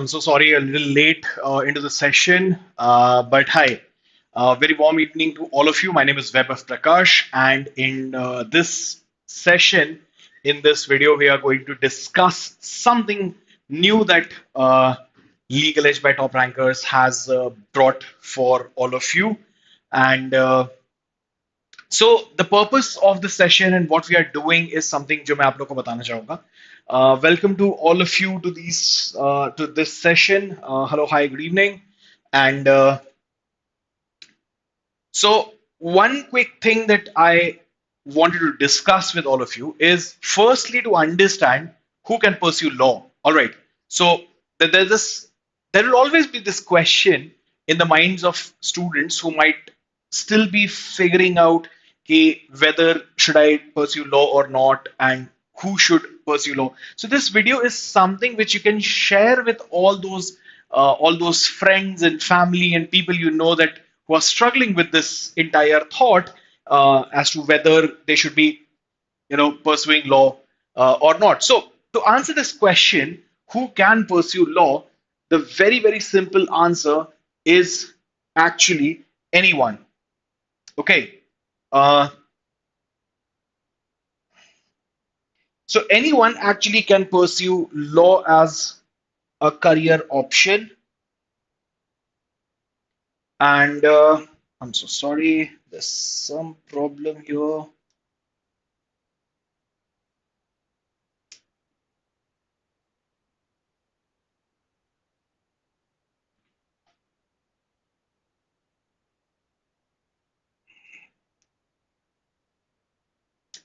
I'm so sorry, a little late into the session, but hi. Very warm evening to all of you. My name is Vaibhav Prakash, and in this session, in this video, we are going to discuss something new that Legal Edge by Top Rankers has brought for all of you. And so the purpose of the session and what we are doing is something जो मैं आप लोग को बताना चाहूँगा. Welcome to all of you to this session. Hello, hi, good evening, and so one quick thing that I wanted to discuss with all of you is firstly to understand who can pursue law. All right. So there's this, there will always be this question in the minds of students who might still be figuring out whether should I pursue law or not and who should pursue law. So this video is something which you can share with all those friends and family and people you know that who are struggling with this entire thought as to whether they should be pursuing law or not. So to answer this question, who can pursue law, the very simple answer is actually anyone. Okay. uh, so anyone actually can pursue law as a career option. And I'm so sorry, there's some problem here.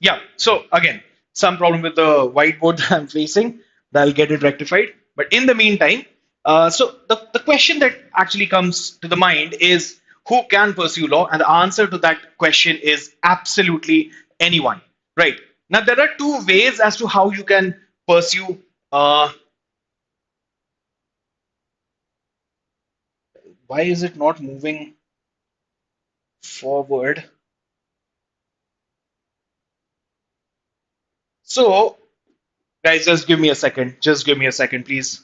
Yeah, so again, some problem with the whiteboard that I'm facing. I'll get it rectified. But in the meantime, so the question that actually comes to the mind is who can pursue law? And the answer to that question is absolutely anyone. Right. Now, there are two ways as to how you can pursue. Why is it not moving forward? So, guys, just give me a second. Just give me a second, please.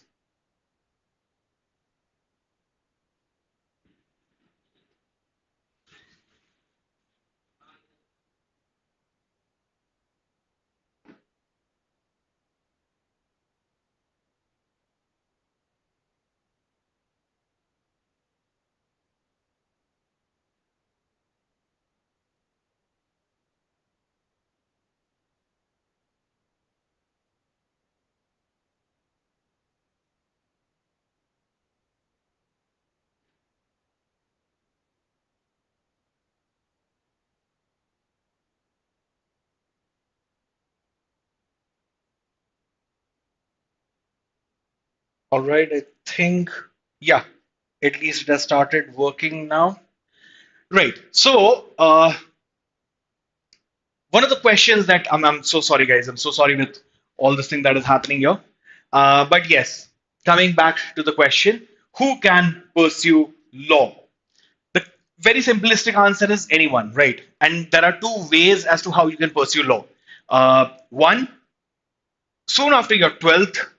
All right, I think, yeah, at least it has started working now. Right. So, one of the questions that I'm so sorry, guys. I'm so sorry with all this thing that is happening here. But yes, coming back to the question, who can pursue law? The very simplistic answer is anyone, right? And there are two ways as to how you can pursue law. One, soon after your 12th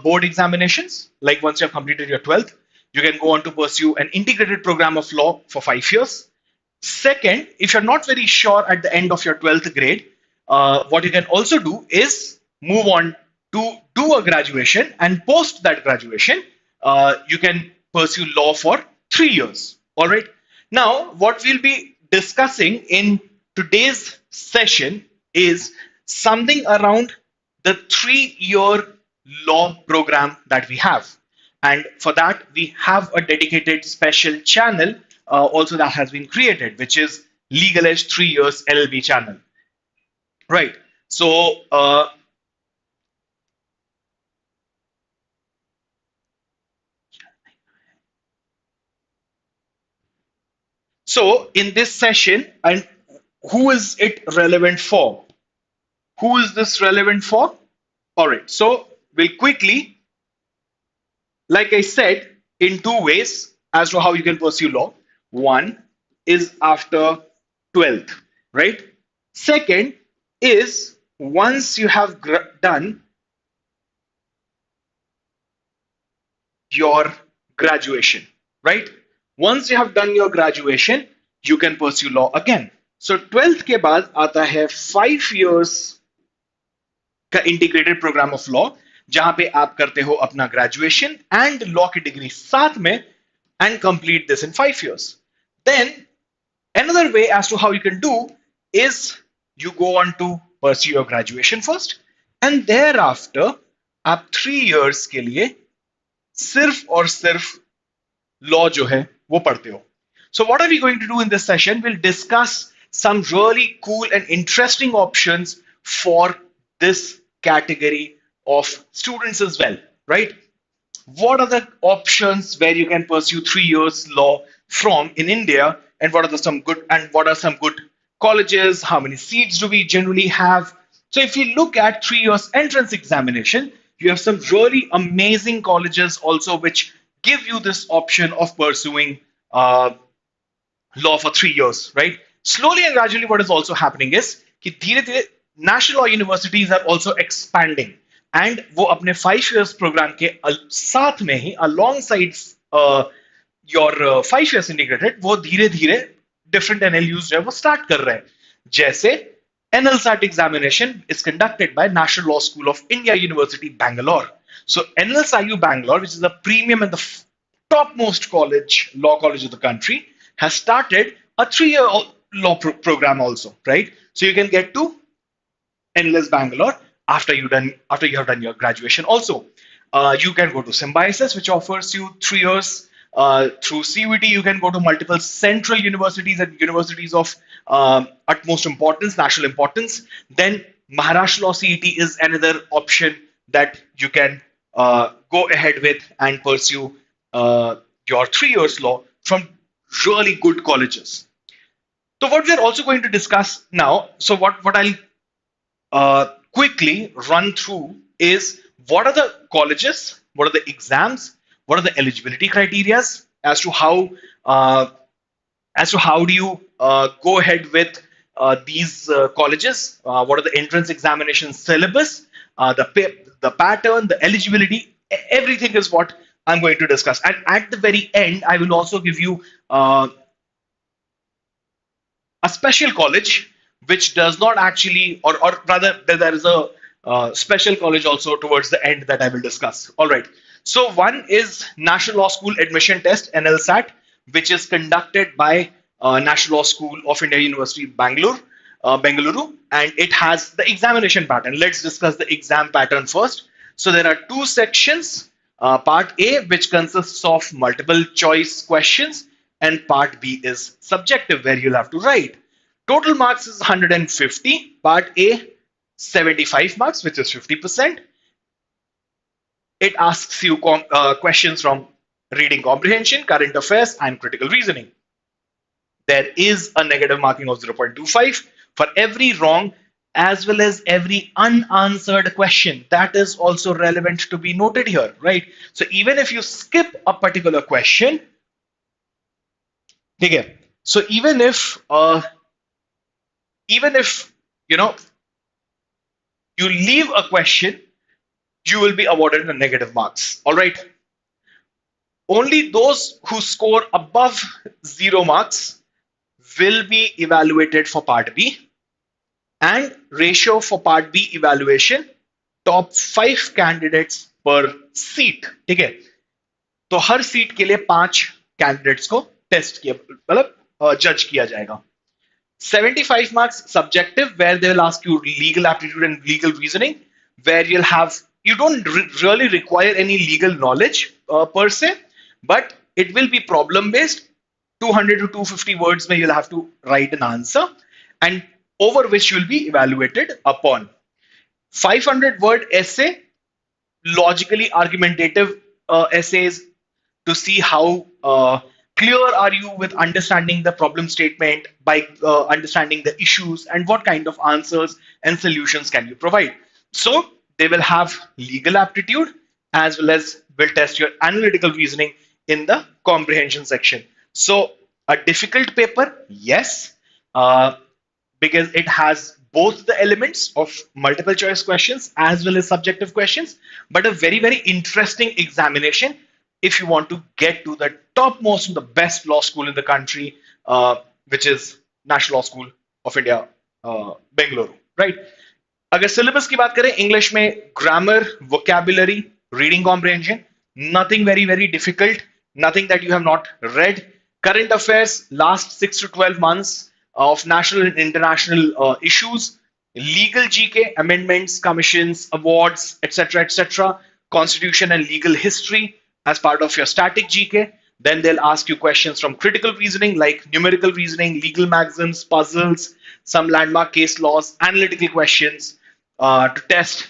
board examinations, like once you have completed your 12th, you can go on to pursue an integrated program of law for 5 years. Second, if you're not very sure at the end of your 12th grade, what you can also do is move on to do a graduation, and post that graduation, you can pursue law for 3 years. All right. Now, what we'll be discussing in today's session is something around the 3 year law program that we have. And for that, we have a dedicated special channel also that has been created, which is Legal Edge 3 years LLB channel. Right. So, so in this session, and who is it relevant for? Who is this relevant for? All right. So we'll quickly, like I said, in two ways as to how you can pursue law. One is after 12th, right? Second is once you have done your graduation, right? Once you have done your graduation, you can pursue law again. So 12th के बाद आता है 5 years का integrated programme of law, जहां पे आप करते हो अपना ग्रेजुएशन एंड लॉ की डिग्री साथ में and complete this in 5 years. Then another way as to how you can do is you go on to pursue your graduation first and thereafter आप 3 years के लिए सिर्फ और सिर्फ लॉ जो है वो पढ़ते हो. So what are we going to do in this session? We'll discuss some really cool and interesting options for this category of students as well, right? What are the options where you can pursue 3 years law from in India, and what are some good colleges? How many seats do we generally have? So if you look at 3 years entrance examination, you have some really amazing colleges also which give you this option of pursuing law for 3 years, right? Slowly and gradually, what is also happening is कि धीरे-धीरे national law universities are also expanding, and वो अपने 5 years program के साथ में ही alongside your 5 years integrated, वो धीरे-धीरे different NLUs जो है वो start कर रहे हैं. जैसे NLSAT examination is conducted by National Law School of India University, Bangalore. So NLSIU Bangalore, which is the premium and the topmost law college of the country, has started a 3-year law program also, right? So you can get to NLS Bangalore after you have done your graduation also. You can go to Symbiosis, which offers you 3 years. Through CUET, you can go to multiple central universities and universities of utmost importance, national importance. Then Maharashtra Law CET is another option that you can go ahead with and pursue your 3 years law from really good colleges. So what we're also going to discuss now, so what I'll quickly run through is what are the colleges, what are the exams, what are the eligibility criteria as to how do you go ahead with these colleges, what are the entrance examination syllabus, the pattern, the eligibility, everything is what I'm going to discuss. And at the very end, I will also give you a special college which does not actually, or rather there is a special college also towards the end that I will discuss. All right. So one is National Law School Admission Test, NLSAT, which is conducted by National Law School of India University, Bangalore, Bengaluru, and it has the examination pattern. Let's discuss the exam pattern first. So there are 2 sections. Part A, which consists of multiple choice questions, and part B is subjective, where you'll have to write. Total marks is 150. Part A, 75 marks, which is 50%. It asks you questions from reading comprehension, current affairs, and critical reasoning. There is a negative marking of 0.25 for every wrong as well as every unanswered question. That is also relevant to be noted here, right? So even if you skip a particular question, okay, so even if you leave a question, you will be awarded the negative marks. All right. Only those who score above 0 marks will be evaluated for part B, and ratio for part B evaluation, top 5 candidates per seat. ठीक है, तो हर seat के लिए 5 candidates को test किया, मतलब जज किया जाएगा. 75 marks subjective, where they will ask you legal aptitude and legal reasoning, where you don't really require any legal knowledge per se, but it will be problem based. 200 to 250 words where you'll have to write an answer, and over which you'll be evaluated upon. 500-word essay, logically argumentative essays to see how clear are you with understanding the problem statement, by understanding the issues, and what kind of answers and solutions can you provide. So they will have legal aptitude as well as will test your analytical reasoning in the comprehension section. So a difficult paper, yes, because it has both the elements of multiple choice questions as well as subjective questions, but a very, very interesting examination if you want to get to the topmost and the best law school in the country, which is National Law School of India, Bengaluru, right? अगर syllabus की बात करें English में grammar vocabulary reading comprehension nothing very very difficult nothing that you have not red current affairs last 6 to 12 months of national and international issues legal gk amendments commissions awards etc constitution and legal history as part of your static gk then they'll ask you questions from critical reasoning like numerical reasoning legal maxims puzzles some landmark case laws analytical questions to test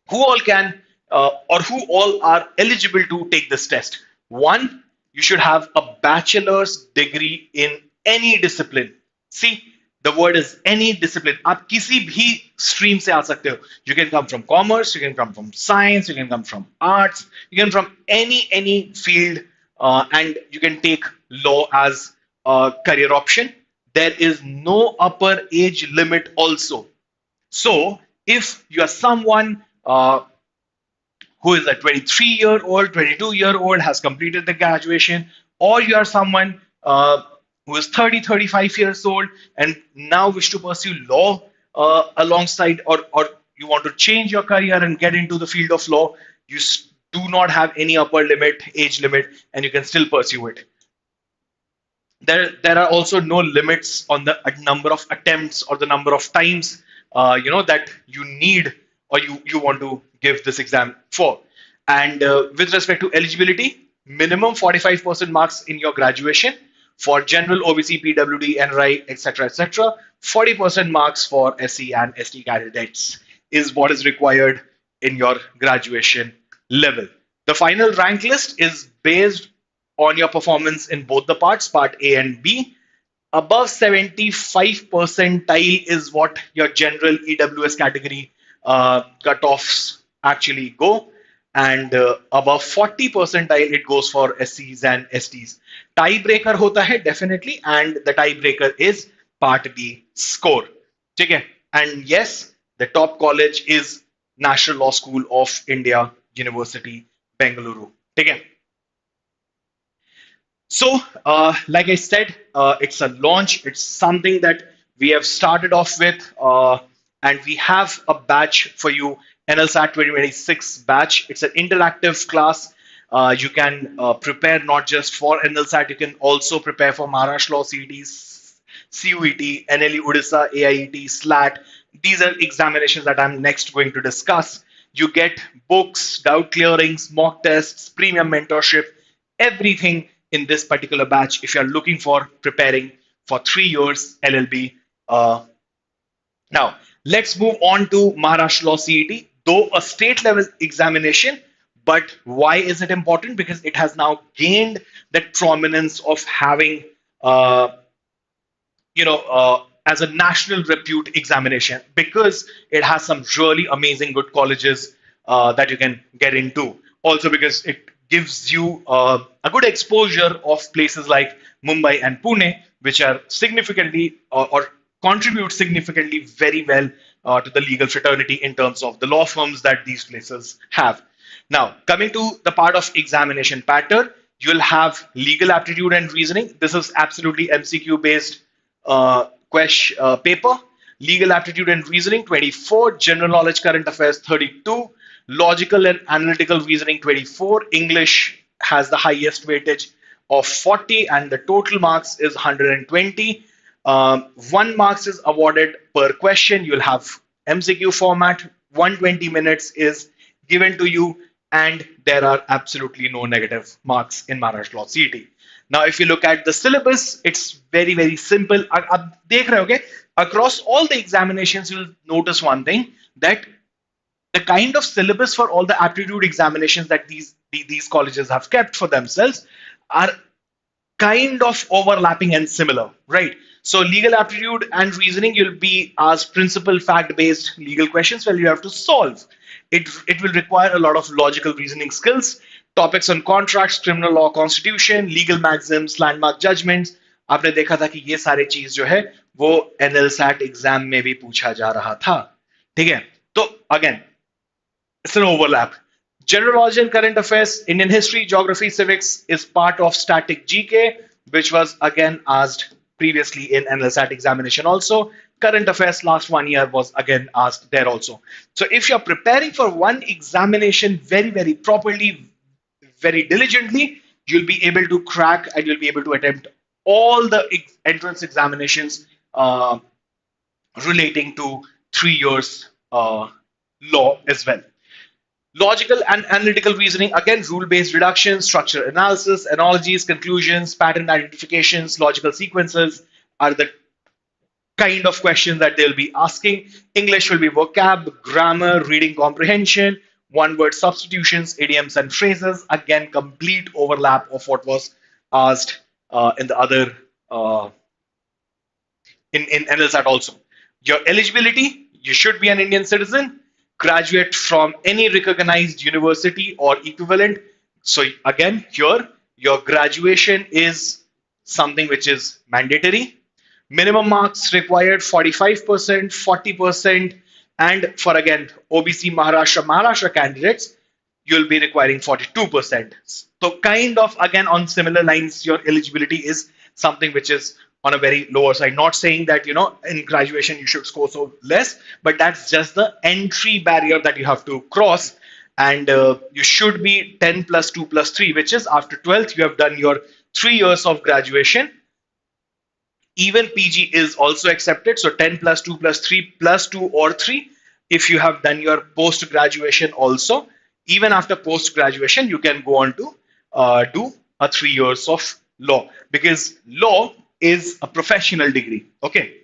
who all can or who all are eligible to take this test. One, you should have a bachelor's degree in any discipline. See, the word is any discipline. आप किसी भी stream से आ सकते हो. You can come from commerce, you can come from science, you can come from arts, you can from any field, and you can take law as a career option. There is no upper age limit also. So, if you are someone who is a 23-year-old, 22-year-old, has completed the graduation, or you are someone who is 30, 35 years old and now wish to pursue law alongside, or you want to change your career and get into the field of law, you do not have any upper limit, age limit, and you can still pursue it. There are also no limits on the number of attempts or the number of times that you need or you want to give this exam for. And with respect to eligibility, minimum 45% marks in your graduation for general OBC, PWD, NRI, etc. 40% marks for SC and ST candidates is what is required in your graduation level. The final rank list is based on your performance in both the parts, part A and B. Above 75 percentile is what your general EWS category cutoffs actually go, and above 40 percentile it goes for SCs and STs. Tiebreaker hota hai definitely, and the tiebreaker is part B score. Okay? And yes, the top college is National Law School of India, University, Bengaluru. Okay? So, like I said, it's a launch. It's something that we have started off with, and we have a batch for you, NLSAT 2026 batch. It's an interactive class. You can prepare not just for NLSAT, you can also prepare for Maharashtra Law CETs, CUET, NLE Odisha, AIET, SLAT. These are examinations that I'm next going to discuss. You get books, doubt clearings, mock tests, premium mentorship, everything in this particular batch if you're looking for preparing for 3 years LLB. Now, let's move on to Maharashtra Law CET, though a state level examination. But why is it important? Because it has now gained that prominence of having, as a national repute examination, because it has some really amazing good colleges that you can get into. Also because it gives you a good exposure of places like Mumbai and Pune, which are significantly or contribute significantly very well to the legal fraternity in terms of the law firms that these places have. Now, coming to the part of examination pattern, you'll have legal aptitude and reasoning. This is absolutely MCQ based paper. Legal aptitude and reasoning 24, general knowledge current affairs 32, logical and analytical reasoning 24, English has the highest weightage of 40, and the total marks is 120. 1 marks is awarded per question. You'll have MCQ format, 120 minutes is given to you, and there are absolutely no negative marks in Maharashtra Law CET. Now, if you look at the syllabus, it's very, very simple. Across all the examinations, you'll notice one thing, that the kind of syllabus for all the aptitude examinations that these colleges have kept for themselves are kind of overlapping and similar, right? So legal aptitude and reasoning, you'll be asked principal fact-based legal questions where you have to solve. It will require a lot of logical reasoning skills, topics on contracts, criminal law, constitution, legal maxims, landmark judgments. आपने देखा था कि ये सारे चीज जो है वो NLSAT एग्जाम में भी पूछा जा रहा था, ठीक है? तो again, it's an overlap. General knowledge and current affairs, Indian history, geography, civics is part of static GK, which was again asked previously in NLSAT examination also. Current affairs last 1 year was again asked there also. So if you're preparing for one examination very, very properly, very diligently, you'll be able to crack and you'll be able to attempt all the entrance examinations relating to 3 years law as well. Logical and analytical reasoning, again, rule-based deduction, structure analysis, analogies, conclusions, pattern identifications, logical sequences are the kind of questions that they'll be asking. English will be vocab, grammar, reading comprehension, one-word substitutions, idioms and phrases. Again, complete overlap of what was asked in the other in NLSAT also. Your eligibility, you should be an Indian citizen, graduate from any recognized university or equivalent. So again, here, your graduation is something which is mandatory. Minimum marks required 45%, 40%, and for again, OBC Maharashtra candidates, you'll be requiring 42%. So kind of again on similar lines, your eligibility is something which is on a very lower side. Not saying that in graduation you should score so less, but that's just the entry barrier that you have to cross. And you should be 10 plus 2 plus 3, which is after 12th you have done your 3 years of graduation. Even PG is also accepted. So 10 plus 2 plus 3 plus 2 or 3. If you have done your post graduation also, even after post graduation, you can go on to do a 3 years of law, because law is a professional degree. Okay.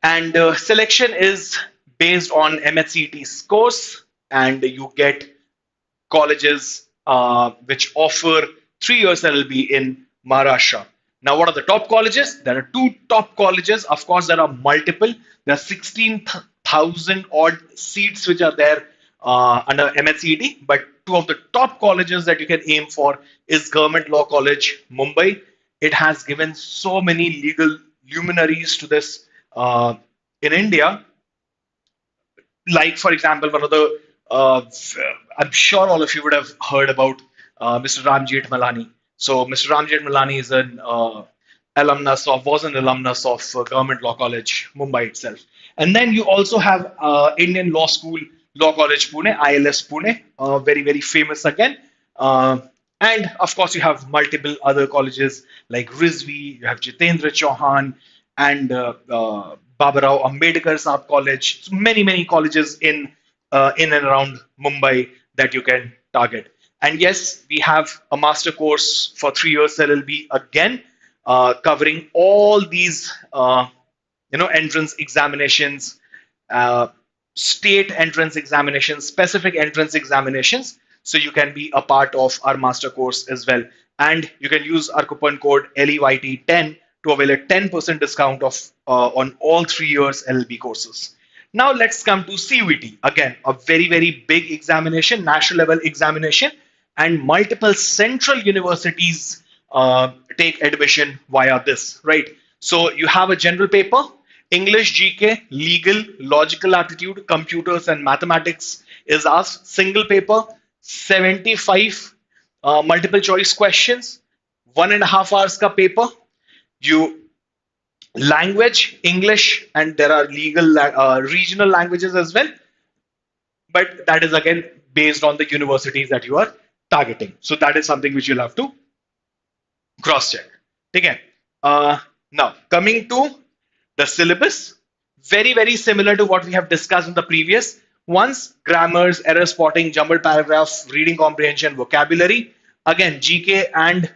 And selection is based on MHCET scores, and you get colleges which offer 3 years LLB in Maharashtra. Now, what are the top colleges? There are two top colleges. Of course, there are multiple. There are 16,000 odd seats which are there under MHCET, but two of the top colleges that you can aim for is Government Law College, Mumbai. It has given so many legal luminaries to this in India. Like, for example, one of the, I'm sure all of you would have heard about Mr. Ramjit Malani. So Mr. Ramjit Malani is an was an alumnus of Government Law College, Mumbai itself. And then you also have Indian Law School, Law College Pune, ILS Pune, very, very famous again. And of course, you have multiple other colleges like Rizvi, you have Jitendra Chauhan, and Babarao Ambedkar Saab College. So many, many colleges in and around Mumbai that you can target. And yes, we have a master course for 3 years LLB again, covering all these entrance examinations, state entrance examinations, specific entrance examinations. So you can be a part of our master course as well. And you can use our coupon code LEYT10 to avail a 10% discount on all 3 years LLB courses. Now let's come to CUET. Again, a very, very big examination, national level examination, and multiple central universities take admission via this, right? So you have a general paper, English, GK, legal, logical aptitude, computers and mathematics is asked. Single paper, 75 multiple choice questions, 1.5 hours ka paper. You language, English, and there are legal regional languages as well. But that is again based on the universities that you are targeting. So that is something which you'll have to cross check. Again, now coming to the syllabus, very, very similar to what we have discussed in the previous ones: grammars, error spotting, jumbled paragraphs, reading comprehension, vocabulary. Again, GK and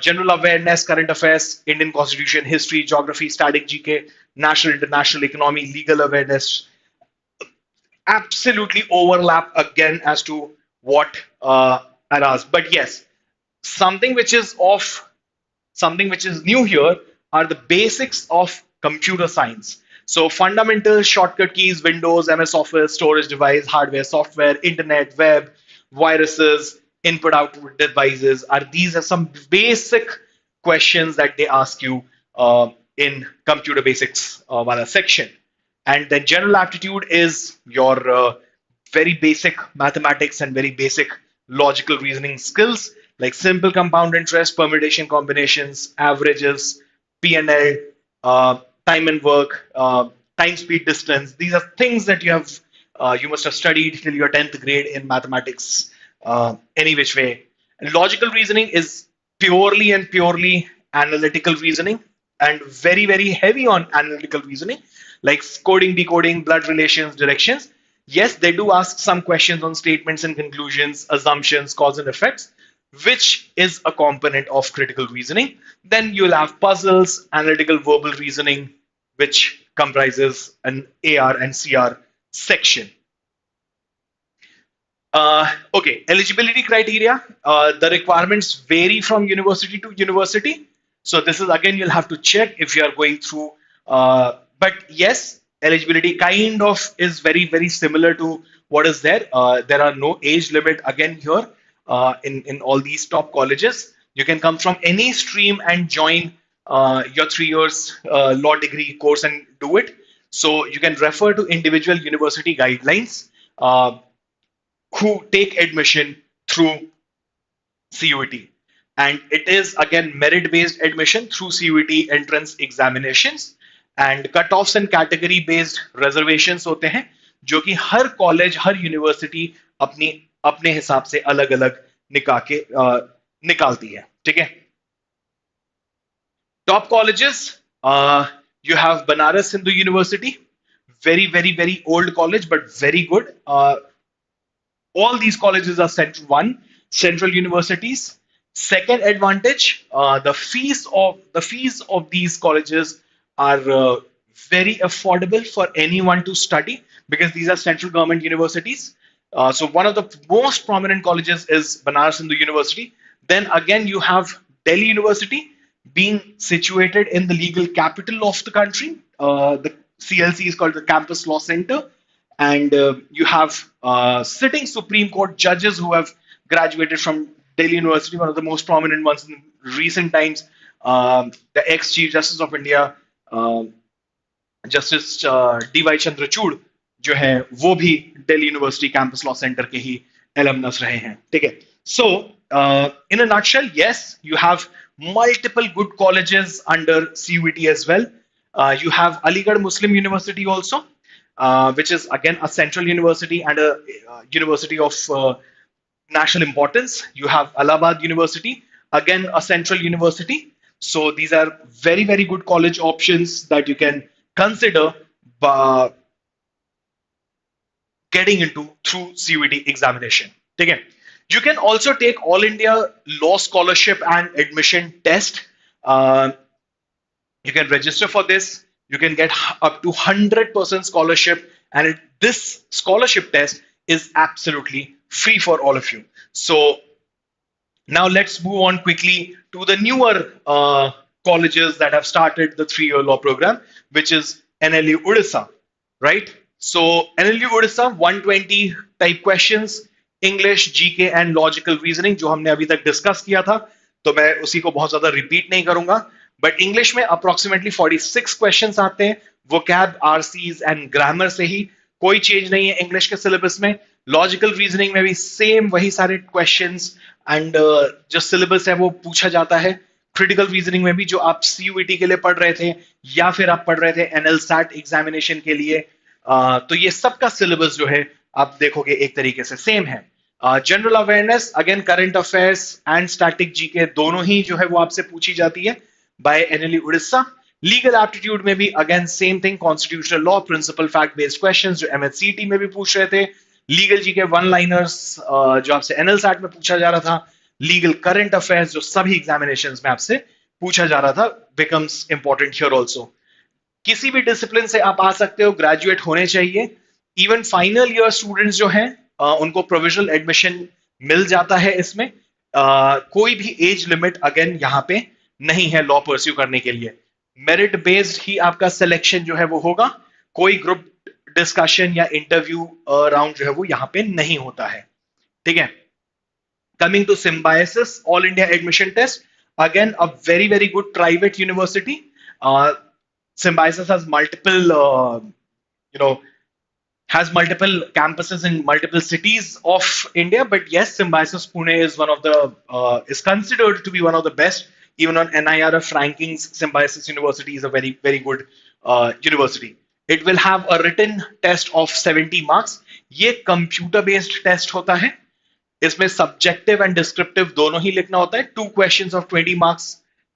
general awareness, current affairs, Indian constitution, history, geography, static GK, national, international economy, legal awareness, absolutely overlap again as to what are asked. But yes, something which is new here are the basics of computer science. So fundamentals, shortcut keys, Windows, MS Office, storage device, hardware, software, internet, web, viruses, input output devices, these are some basic questions that they ask you in computer basics section. And then general aptitude is your very basic mathematics and very basic logical reasoning skills like simple compound interest, permutation combinations, averages, P&L, time and work, time, speed, distance. These are things that you must have studied till your 10th grade in mathematics, any which way. And logical reasoning is purely analytical reasoning and very heavy on analytical reasoning, like coding, decoding, blood relations, directions. Yes, they do ask some questions on statements and conclusions, assumptions, cause and effects, which is a component of critical reasoning. Then you'll have puzzles, analytical verbal reasoning, which comprises an AR and CR section. Okay, eligibility criteria. The requirements vary from university to university. So this is again, you'll have to check if you are going through. But yes, eligibility kind of is very similar to what is there. There are no age limit again here in all these top colleges. You can come from any stream and join your 3 years law degree course and do it. So you can refer to individual university guidelines. Who take admission through CUET. And it is again merit based admission through CUET entrance examinations and cutoffs and category based reservations होते हैं जो कि हर college हर university अपनी अपने हिसाब से अलग अलग निकालती है ठीक है top colleges you have Banaras Hindu University, very old college but very good. All these colleges are central universities. Second advantage, the fees of these colleges are very affordable for anyone to study because these are central government universities. So one of the most prominent colleges is Banaras Hindu University. Then again, you have Delhi University being situated in the legal capital of the country. The CLC is called the Campus Law Center. And you have sitting Supreme Court judges who have graduated from Delhi University, one of the most prominent ones in recent times. The ex-Chief Justice of India, Justice D.Y. Chandrachud, जो है वो भी Delhi University Campus Law Center के ही alumnus रहे हैं, ठीक है? So, in a nutshell, yes, you have multiple good colleges under CUET as well. You have Aligarh Muslim University also. Which is again a central university and a university of national importance. You have Allahabad University, again a central university. So these are very good college options that you can consider getting into through CUET examination. Okay. You can also take All India Law Scholarship and Admission Test. You can register for this. You can get up to 100% scholarship, and this scholarship test is absolutely free for all of you. So now let's move on quickly to the newer colleges that have started the 3-year law program, which is NLU Odisha, right? So NLU Odisha 120 type questions, English, GK and logical reasoning, जो हमने अभी तक discuss किया था, तो मैं उसी को बहुत ज्यादा रिपीट नहीं करूंगा. बट इंग्लिश में अप्रोक्सीमेटली 46 क्वेश्चंस आते हैं, वोकैब, आरसीज एंड ग्रामर से ही, कोई चेंज नहीं है इंग्लिश के सिलेबस में. लॉजिकल रीजनिंग में भी सेम वही सारे क्वेश्चंस एंड जो सिलेबस है वो पूछा जाता है. क्रिटिकल रीजनिंग में भी जो आप सीयूईटी के लिए पढ़ रहे थे या फिर आप पढ़ रहे थे एनएलसैट एग्जामिनेशन के लिए, तो ये सबका सिलेबस जो है आप देखोगे एक तरीके से सेम है. General awareness, again current affairs and static GK दोनों ही जो है वो आपसे पूछी जाती है by NLU Odisha. Legal aptitude में भी again same thing, constitutional law, principal fact based questions जो MHCT में भी पूछ रहे थे. Legal GK one liners जो आपसे NLSAT में पूछा जा रहा था. Legal current affairs जो सभी examinations में आपसे पूछा जा रहा था becomes important here also. किसी भी डिसिप्लिन से आप आ सकते हो, ग्रेजुएट होने चाहिए. इवन फाइनल ईयर स्टूडेंट्स जो हैं उनको प्रोविजनल एडमिशन मिल जाता है इसमें. कोई भी एज लिमिट अगेन यहाँ पे नहीं है लॉ परस्यू करने के लिए. मेरिट बेस्ड ही आपका सिलेक्शन जो है वो होगा. कोई ग्रुप डिस्कशन या इंटरव्यू राउंड जो है वो यहाँ पे नहीं होता है, ठीक है. Coming to Symbiosis all India admission test, again a very good private university. Symbiosis has multiple has multiple campuses in multiple cities of India, but yes, Symbiosis Pune is one of the is considered to be one of the best. Even on NIRF rankings, Symbiosis University is a very good university. It will have a written test of 70 marks. ये computer based test होता है. इसमें subjective and descriptive दोनों ही लिखना होता है. 2 questions of 20 marks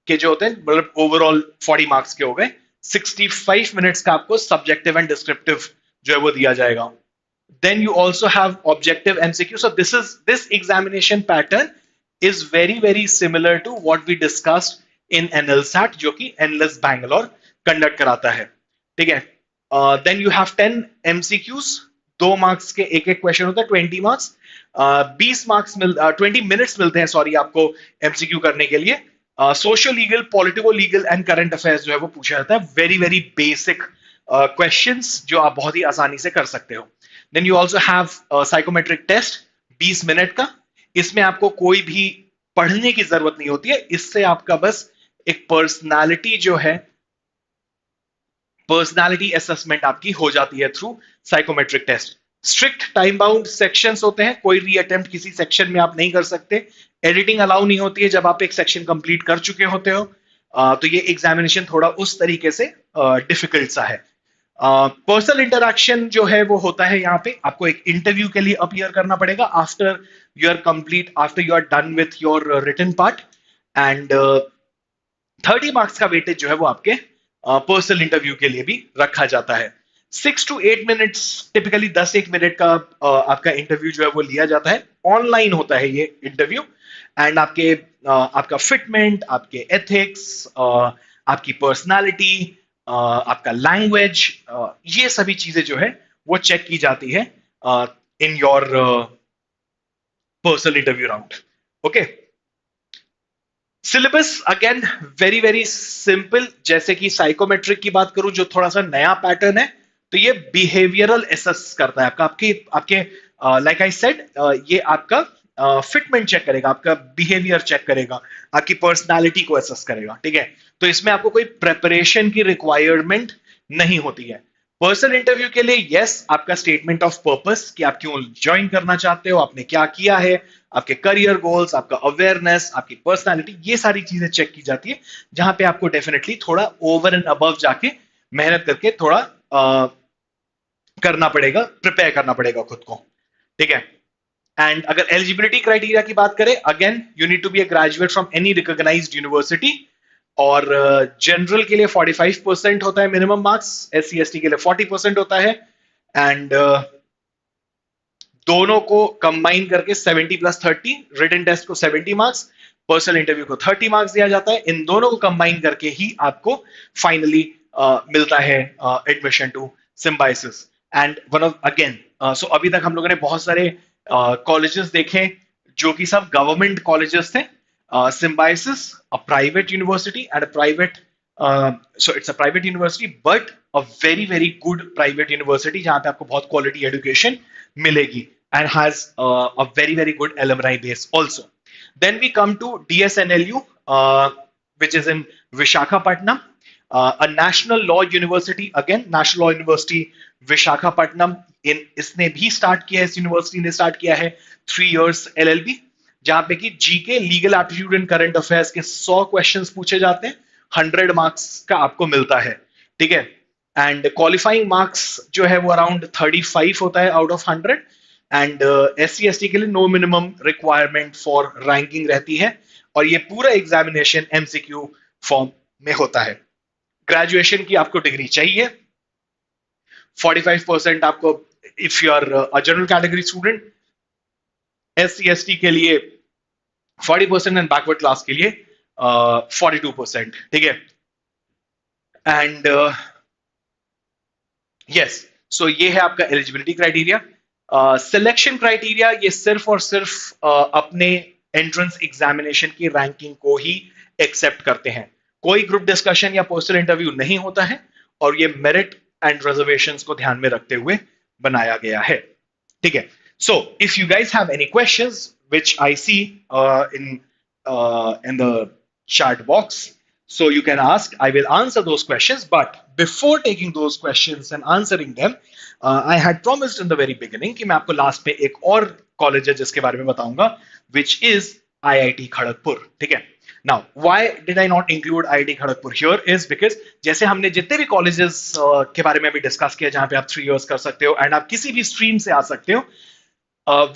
के जो होते हैं, मतलब ओवरऑल 40 मार्क्स के हो गए. 65 मिनट्स का आपको सब्जेक्टिव एंड डिस्क्रिप्टिव जो है वो दिया जाएगा. Then you also have objective MCQ. So this examination pattern is very similar to what we discussed in NLSAT, जो कि NLS Bangalore कंडक्ट कराता है. ठीक है. Then you have 10 MCQs. 2 marks के एक एक क्वेश्चन होता है. 20 मार्क्स. 20 मार्क्स 20 मिनट्स मिलते हैं सॉरी आपको MCQ करने के लिए. Social legal, politico legal and current affairs जो है वो पूछा जाता है. वेरी बेसिक क्वेश्चंस जो आप बहुत ही आसानी से कर सकते हो. Then you also have psychometric test 20 minute का. इसमें आपको कोई भी पढ़ने की जरूरत नहीं होती है. इससे आपका बस एक पर्सनालिटी जो है, पर्सनालिटी असेसमेंट आपकी हो जाती है through psychometric test. Strict time bound sections होते हैं. कोई रीअटेम्प्ट किसी सेक्शन में आप नहीं कर सकते. एडिटिंग अलाउ नहीं होती है जब आप एक सेक्शन कंप्लीट कर चुके होते हो. तो ये एग्जामिनेशन थोड़ा उस तरीके से डिफिकल्ट सा है. पर्सनल इंटरैक्शन जो है वो होता है यहाँ पे. आपको एक इंटरव्यू के लिए अपीयर करना पड़ेगा after you are done with your written part. And 30 marks का वेटेज जो है वो आपके पर्सनल इंटरव्यू के लिए भी रखा जाता है. 6 to 8 मिनट्स, टिपिकली 10-1 मिनट का आपका इंटरव्यू जो है वो लिया जाता है. ऑनलाइन होता है ये इंटरव्यू. एंड आपका फिटमेंट, आपके एथिक्स, आपकी पर्सनालिटी, आपका लैंग्वेज, ये सभी चीजें जो है वो चेक की जाती है in your personal interview round. Okay. Syllabus again very simple. जैसे कि साइकोमेट्रिक की बात करूं जो थोड़ा सा नया पैटर्न है, तो ये बिहेवियरल एसेस करता है आपके लाइक आई सेड, ये आपका फिटमेंट चेक करेगा, आपका बिहेवियर चेक करेगा, आपकी पर्सनालिटी को एसेस करेगा. ठीक है. तो इसमें आपको कोई प्रेपरेशन की रिक्वायरमेंट नहीं होती है. पर्सनल इंटरव्यू के लिए यस, आपका स्टेटमेंट ऑफ पर्पस कि आप क्यों ज्वाइन करना चाहते हो, आपने क्या किया है, आपके करियर गोल्स, आपका अवेयरनेस, आपकी पर्सनालिटी, ये सारी चीजें चेक की जाती है. जहां पे आपको डेफिनेटली थोड़ा ओवर एंड अबव जाके मेहनत करके थोड़ा करना पड़ेगा, प्रिपेयर करना पड़ेगा खुद को. ठीक है. एंड अगर एलिजिबिलिटी क्राइटेरिया की बात करें, again you need to be a graduate from any recognised university. और जनरल के लिए 45% होता है मिनिमम मार्क्स. SC/ST के लिए 40% होता है. एंड दोनों को कंबाइन करके 70+30, रिटन टेस्ट को 70 मार्क्स, पर्सनल इंटरव्यू को 30 मार्क्स दिया जाता है. इन दोनों को कंबाइन करके ही आपको फाइनली मिलता है admission to Symbiosis. And one of again, so अभी तक हम लोगों ने बहुत सारे कॉलेजेस देखे जो कि सब गवर्नमेंट कॉलेजेस थे. Symbiosis, a private university and a private, so it's a private university, but a very good private university जहां पे आपको बहुत quality education मिलेगी and has a very good alumni base also. Then we come to DSNLU, which is in Visakhapatnam, a national law university. Again, National Law University Visakhapatnam. इसने भी start किया है, इस यूनिवर्सिटी ने स्टार्ट किया है 3 years LLB, जहां पे कि GK, legal aptitude and current affairs के 100 क्वेश्चंस पूछे जाते हैं. 100 मार्क्स का आपको मिलता है. ठीक है. एंड क्वालिफाइंग मार्क्स जो है वो अराउंड 35 होता है आउट ऑफ 100. एंड SC/ST के लिए no minimum requirement for ranking रहती है. और ये पूरा एग्जामिनेशन MCQ फॉर्म में होता है. ग्रेजुएशन की आपको डिग्री चाहिए. 45% आपको if you are a general category student. SC/ST के लिए 40% एंड बैकवर्ड क्लास के लिए 42%. ठीक है. एंड यस, सो ये है आपका एलिजिबिलिटी क्राइटेरिया. सिलेक्शन क्राइटेरिया ये सिर्फ और सिर्फ अपने एंट्रेंस एग्जामिनेशन की रैंकिंग को ही एक्सेप्ट करते हैं. कोई ग्रुप डिस्कशन या पर्सनल इंटरव्यू नहीं होता है. और ये मेरिट एंड रिजर्वेशंस को ध्यान में रखते हुए बनाया गया है. ठीक है. So, if you guys have any questions, which I see in the chat box, So you can ask, I will answer those questions. But before taking those questions and answering them, I had promised in the very beginning कि मैं आपको last में एक और college है जिसके बारे में बताऊंगा, which is IIT खड़गपुर. ठीक है. Now, why did I not include IIT Kharagpur here is because जैसे हमने जितने भी कॉलेजेस के बारे में अभी डिस्कस किया जहां पे आप 3 years कर सकते हो एंड आप किसी भी स्ट्रीम से आ सकते हो,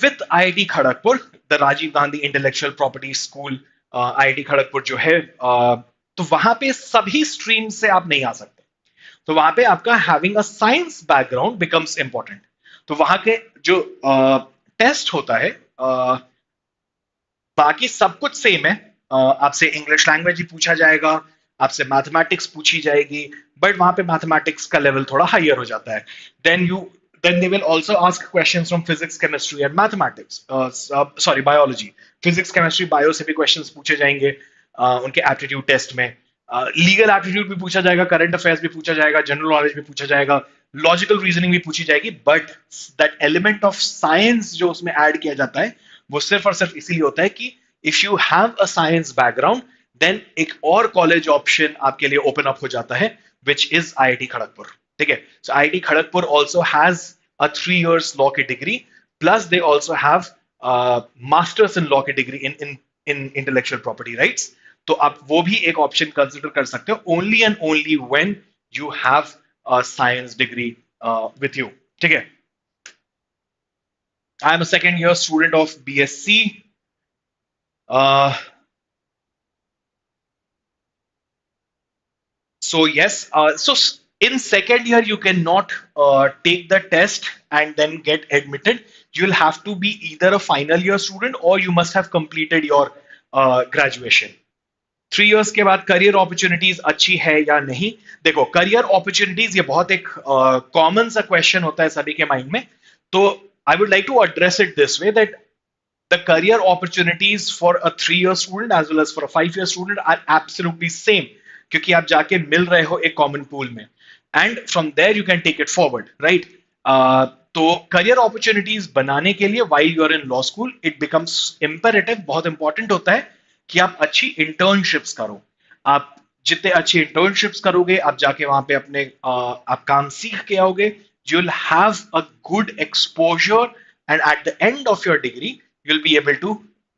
with IIT Kharagpur, the Rajiv Gandhi intellectual property school, IIT Kharagpur जो है, तो वहां पे सभी स्ट्रीम से आप नहीं आ सकते. तो वहां पे आपका having a science background becomes important. तो वहां के जो टेस्ट होता है, बाकी सब कुछ सेम है. आपसे इंग्लिश लैंग्वेज ही पूछा जाएगा, आपसे मैथमेटिक्स पूछी जाएगी, बट वहां पे मैथमेटिक्स का लेवल थोड़ा हायर हो जाता है. Then you then they will also ask questions from physics, chemistry and mathematics, sorry, biology. Physics, chemistry, bio से भी questions पूछे जाएंगे उनके aptitude test में. Legal aptitude भी पूछा जाएगा, current affairs भी पूछा जाएगा, general knowledge भी पूछा जाएगा, logical reasoning भी पूछी जाएगी. But that element of science जो उसमें add किया जाता है वो सिर्फ और सिर्फ इसीलिए होता है कि if you have a science background, then एक और college option आपके लिए open up हो जाता है, which is IIT खड़गपुर. ठीक है. So IIT Kharagpur also has a 3 years law की degree, plus they also have masters in law की degree in intellectual property rights. तो आप वो भी एक ऑप्शन कंसिडर कर सकते हो, only and only when you have a science degree with you. ठीक है. I am a second year student of BSc. So yes, so in second year you cannot take the test and then get admitted. You'll have to be either a final year student or you must have completed your graduation. 3 years के बाद career opportunities अच्छी है या नहीं? देखो, career opportunities ये बहुत एक कॉमन सा क्वेश्चन होता है सभी के माइंड में. तो I would like to address it this way that the career opportunities for a 3 year student as well as for a 5 year student are absolutely same, क्योंकि आप जाके मिल रहे हो एक कॉमन पूल में and from there you can take it forward, right. तो career opportunities बनाने के लिए while you are in law school it becomes imperative, बहुत इंपॉर्टेंट होता है कि आप अच्छी इंटर्नशिप्स करो. आप जितने अच्छी इंटर्नशिप्स करोगे, आप जाके वहां पे अपने आप काम सीख के आओगे, you will have a good exposure and at the end of your degree you'll be able to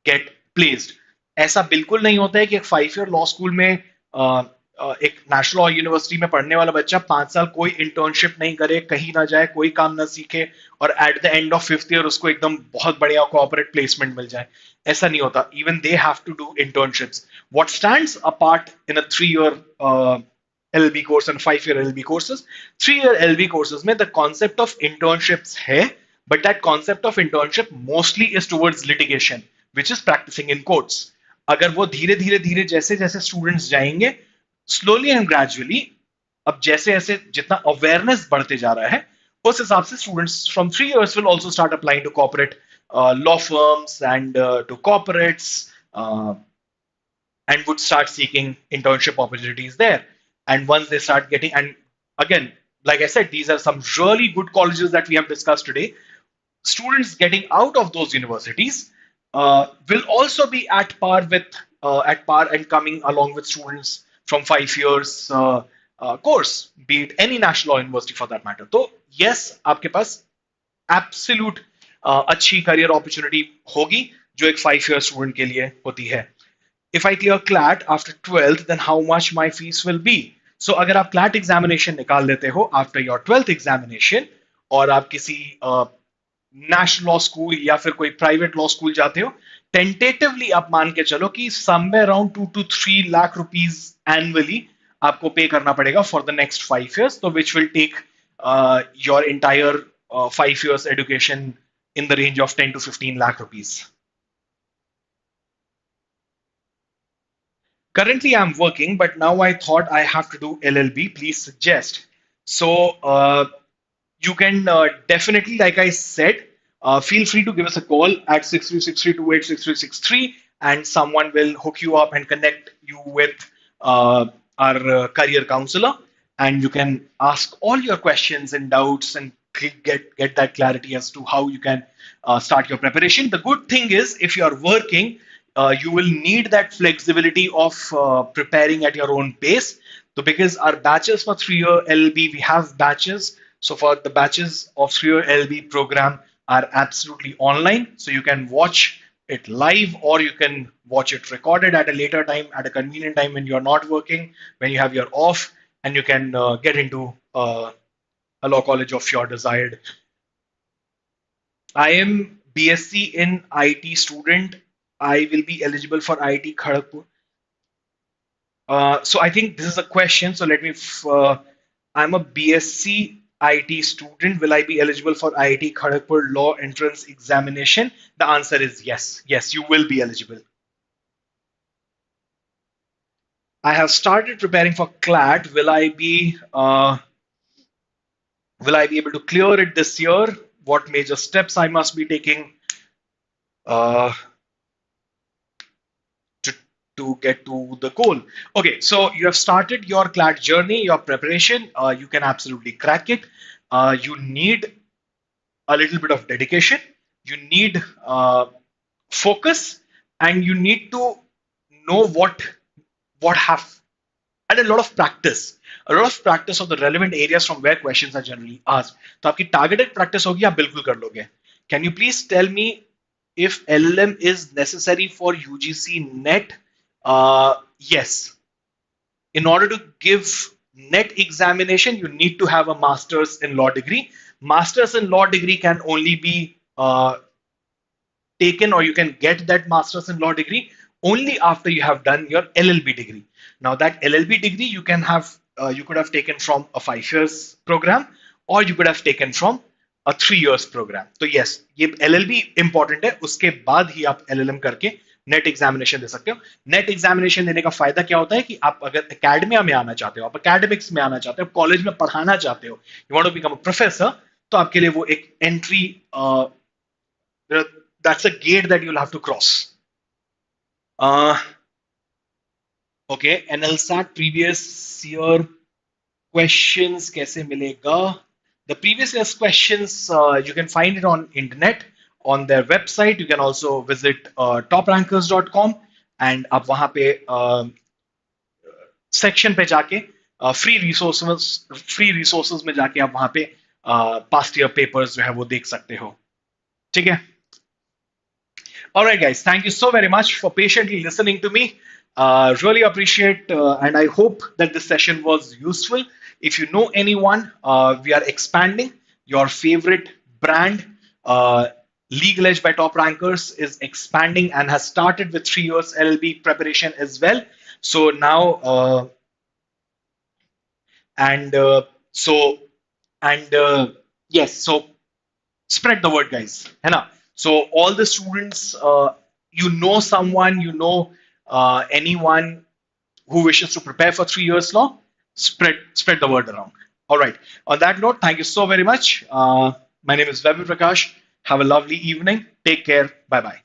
get placed. ऐसा बिल्कुल नहीं होता है कि एक 5 year लॉ स्कूल में एक नेशनल लॉ यूनिवर्सिटी में पढ़ने वाला बच्चा 5 साल कोई इंटर्नशिप नहीं करे, कहीं ना जाए, कोई काम ना सीखे और at the end of 5th year उसको एकदम बहुत बढ़िया कॉर्पोरेट प्लेसमेंट मिल जाए. ऐसा नहीं होता. Even they have to do internships. What stands apart in a 3 year LLB course and 5 year LLB courses, 3 year LLB courses में the concept of internships है, but that concept of internship mostly is towards litigation, which is practicing in courts. अगर वो धीरे धीरे धीरे जैसे जैसे students जाएंगे, slowly and gradually, अब जैसे जैसे जितना अवेयरनेस बढ़ते जा रहा है उस हिसाब से students from 3 years will also start applying to corporate law firms and to corporates and would start seeking internship opportunities there. And once they start getting, and again, like I said, these are some really good colleges that we have discussed today. Students getting out of those universities will also be at par and coming along with students from 5 years course, be it any national law university for that matter. So yes, आपके पास absolute अच्छी career opportunity होगी जो एक 5 year student के लिए होती है. If I clear CLAT after 12th, then how much my fees will be? So अगर आप CLAT examination निकाल लेते हो after your 12th examination और आप किसी नेशनल लॉ स्कूल या फिर कोई प्राइवेट लॉ स्कूल जाते हो, टेंटेटिवली आप मान के चलो कि somewhere around 2 to 3 lakh rupees annually आपको पे करना पड़ेगा फॉर द नेक्स्ट 5 years, तो which will take your entire 5 years education in the range of 10 to 15 lakh rupees. Currently I'm working, but now I thought I have to do LLB. Please suggest. So you can definitely, like I said, feel free to give us a call at 6363286363 and someone will hook you up and connect you with our career counselor, and you can ask all your questions and doubts and get that clarity as to how you can start your preparation. The good thing is, if you are working, you will need that flexibility of preparing at your own pace. So because our batches for 3-year LLB, we have batches. So for the batches of 3-year LLB program are absolutely online. So you can watch it live or you can watch it recorded at a later time, at a convenient time when you're not working, when you have your off, and you can get into a law college of your desired. I am BSc in IT student. I will be eligible for IT Kharagpur. So I think this is a question. So let me. I'm a BSc IT student. Will I be eligible for IIT Kharagpur law entrance examination? The answer is yes. Yes, you will be eligible. I have started preparing for CLAT. Will I be able to clear it this year? What major steps I must be taking? Uh, to, to get to the goal. Okay, so you have started your CLAT journey, your preparation. You can absolutely crack it. You need a little bit of dedication. You need focus, and you need to know what have and a lot of practice of the relevant areas from where questions are generally asked. तो आपकी targeted practice होगी आप बिल्कुल कर लोगे. Can you please tell me if LLM is necessary for UGC NET? Yes. In order to give NET examination, you need to have a master's in law degree. Master's in law degree can only be taken, or you can get that master's in law degree only after you have done your LLB degree. Now that LLB degree you could have taken from a 5 years program, or you could have taken from a 3 years program. तो yes, ये LLB important है. उसके बाद ही आप LLM करके net examination दे सकते हो. Net examination देने का फायदा क्या होता है कि आप अगर एकेडमिया में आना चाहते हो, आप एकेडमिक्स में आना चाहते हो, कॉलेज में पढ़ाना चाहते हो, you want to become a professor, तो आपके लिए वो एक entry, that's a gate that you'll have to cross. Okay, NLSAT previous year questions कैसे मिलेगा? The previous year's questions, you can find it on internet on their website. You can also visit toprankers.com, and आप वहाँ पे section पे जाके free resources में जाके आप वहाँ पे पास्ट ईयर पेपर्स जो है वो देख सकते हो. ठीक है. All right, guys. Thank you so very much for patiently listening to me. Really appreciate, and I hope that this session was useful. If you know anyone, we are expanding. Your favorite brand, Legal Edge by Top Rankers, is expanding and has started with 3 years LLB preparation as well. So now, yes, so spread the word, guys. है ना? So all the students, you know someone, anyone who wishes to prepare for 3 years law, spread the word around. All right. On that note, thank you so very much. My name is Vaibhav Prakash. Have a lovely evening. Take care. Bye bye.